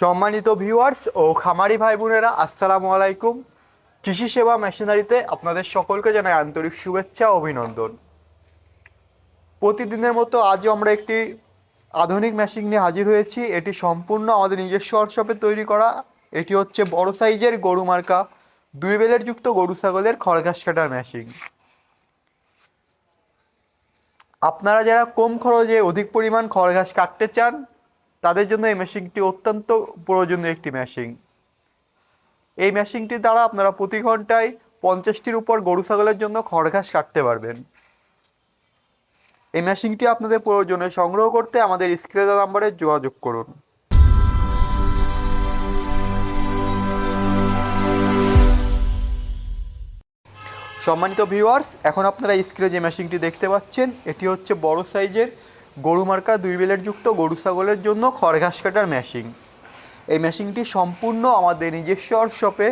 সম্মানিত ভিউয়ার্স ও খামারি ভাই বোনেরা, আসসালামু আলাইকুম। কৃষি সেবা মেশিনারিতে আপনাদের সকলকে জানাই আন্তরিক শুভেচ্ছা ও অভিনন্দন। প্রতিদিনের মতো আজও আমরা একটি আধুনিক মেশিন নিয়ে হাজির হয়েছি। এটি সম্পূর্ণ আমাদের নিজস্ব ওয়ার্কশপে তৈরি করা। এটি হচ্ছে বড় সাইজের গরু মার্কা 2 বেলের যুক্ত গরু ছাগলের খড় ঘাস কাটার মেশিন। আপনারা যারা কম খরচে অধিক পরিমাণ খড় ঘাস কাটতে চান, তাদের জন্য এই মেশিনটি অত্যন্ত প্রয়োজনীয় একটি মেশিন। এই মেশিনটির দ্বারা আপনারা প্রতি ঘন্টায় 50টির উপর গরু ছাগলের জন্য খড় ঘাস কাটতে পারবেন। এই মেশিনটি আপনাদের প্রয়োজনে সংগ্রহ করতে আমাদের স্ক্রিনে দেওয়া নম্বরে যোগাযোগ করুন। সম্মানিত ভিউয়ার্স, এখন আপনারা স্ক্রিনে যে মেশিনটি দেখতে পাচ্ছেন, এটি হচ্ছে বড় সাইজের গরু মার্কা 2 বেলের যুক্ত গরু ছাগলের জন্য খড় ঘাস কাটার মেশিন। এই মেশিনটি সম্পূর্ণ আমাদের নিজস্ব ওয়ার্কশপে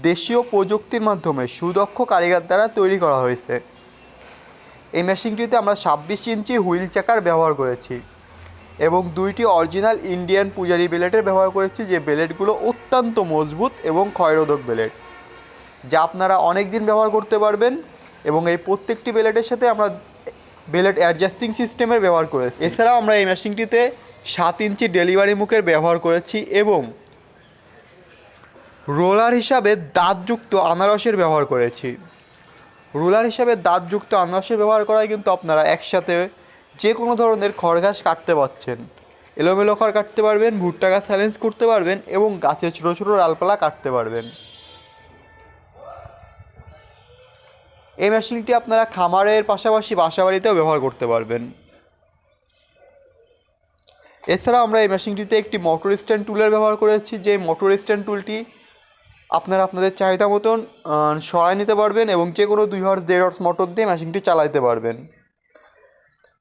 দেশীয় প্রযুক্তির মাধ্যমে সুদক্ষ কারিগর দ্বারা তৈরি করা হয়েছে। এই মেশিনটিতে আমরা 26 ইঞ্চি হুইল চাকার ব্যবহার করেছি এবং 2টি অরিজিনাল ইন্ডিয়ান পূজারি ব্লেডের ব্যবহার করেছি, যে ব্লেডগুলো অত্যন্ত মজবুত এবং ক্ষয়রোধক ব্লেড, যা আপনারা অনেক দিন ব্যবহার করতে পারবেন। এবং এই প্রত্যেকটি ব্লেডের সাথে আমরা ব্লেড অ্যাডজাস্টিং সিস্টেমের ব্যবহার করেছি। এছাড়াও আমরা এই মেশিনটিতে 7 ইঞ্চি ডেলিভারি মুখের ব্যবহার করেছি এবং রোলার হিসাবে দাঁতযুক্ত আনারসের ব্যবহার করেছি। রোলার হিসাবে দাঁতযুক্ত আনারসের ব্যবহার করায় কিন্তু আপনারা একসাথে যে কোনো ধরনের খড় ঘাস কাটতে পারছেন। এলোমেলো খড় কাটতে পারবেন, ভুট্টা গাছ চ্যালেঞ্জ করতে পারবেন এবং গাছের ছোটো ছোটো ডালপালা কাটতে পারবেন। এই মেশিনটি আপনারা খামারের পাশাপাশি বাসাবাড়িতেও ব্যবহার করতে পারবেন। এছাড়া আমরা এই মেশিনটিতে একটি মোটর স্ট্যান্ড টুলের ব্যবহার করেছি, যে মোটর স্ট্যান্ড টুলটি আপনারা আপনাদের চাহিদা মতন সরাই নিতে পারবেন এবং যে কোনো 2 হর্স 1.5 হর্স মোটর দিয়ে মেশিনটি চালাতে পারবেন।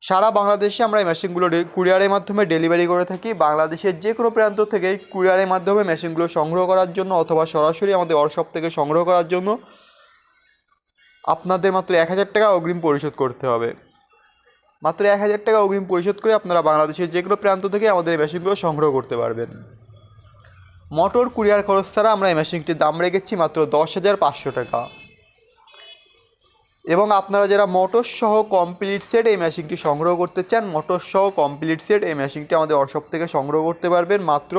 সারা বাংলাদেশে আমরা এই মেশিনগুলো কুরিয়ারের মাধ্যমে ডেলিভারি করে থাকি। বাংলাদেশের যে কোনো প্রান্ত থেকে কুরিয়ারের মাধ্যমে মেশিনগুলো সংগ্রহ করার জন্য অথবা সরাসরি আমাদের ওয়ার্কশপ থেকে সংগ্রহ করার জন্য আপনাদের মাত্র 1000 টাকা অগ্রিম পরিশোধ করতে হবে। মাত্র 1000 টাকা অগ্রিম পরিশোধ করে আপনারা বাংলাদেশের যে কোনো প্রান্ত থেকে আমাদের এই মেশিনগুলো সংগ্রহ করতে পারবেন। মোটর কুরিয়ার খরচ ছাড়া আমরা এই মেশিনটির দাম রেখেছি মাত্র 10,500 টাকা। এবং আপনারা যারা মোটর সহ কমপ্লিট সেট এই মেশিনটি সংগ্রহ করতে চান, মোটর সহ কমপ্লিট সেট এই মেশিনটি আমাদের ওয়ার্কশপ থেকে সংগ্রহ করতে পারবেন মাত্র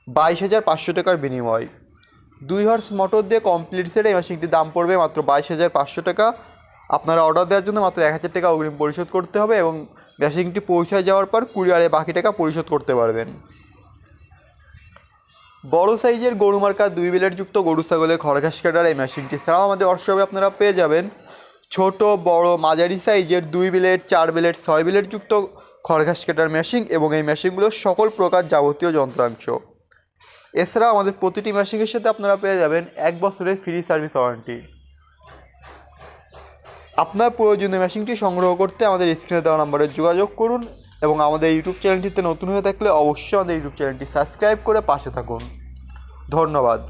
22,500 টাকার বিনিময়। 2 হর্স মোটর দিয়ে কমপ্লিট সেট এই মেশিনটির দাম পড়বে মাত্র 22,500 টাকা। আপনারা অর্ডার দেওয়ার জন্য মাত্র 1000 টাকা অগ্রিম পরিশোধ করতে হবে এবং মেশিনটি পৌঁছায় যাওয়ার পর কুরিয়ারে বাকি টাকা পরিশোধ করতে পারবেন। বড় সাইজের গরু মার্কা 2 বেলের যুক্ত গরু ছাগলের খড় ঘাস কাটার এই মেশিনটি ছাড়াও আমাদের ওয়ার্কশপে আপনারা পেয়ে যাবেন ছোট বড় মাঝারি সাইজের 2 বেলের 4 বেলের 6 বেলের যুক্ত খড় ঘাস কাটার মেশিন এবং এই মেশিনগুলোর সকল প্রকার যাবতীয় যন্ত্রাংশ। এছাড়াও আমাদের প্রতিটি মেশিনের সাথে আপনারা পেয়ে যাবেন 1 বছরের ফ্রি সার্ভিস ওয়ারেন্টি। আপনার প্রয়োজনীয় মেশিনটি সংগ্রহ করতে আমাদের স্ক্রিনে দেওয়া নম্বরে যোগাযোগ করুন এবং আমাদের ইউটিউব চ্যানেলটিতে নতুন হয়ে থাকলে অবশ্যই আমাদের ইউটিউব চ্যানেলটি সাবস্ক্রাইব করে পাশে থাকুন। ধন্যবাদ।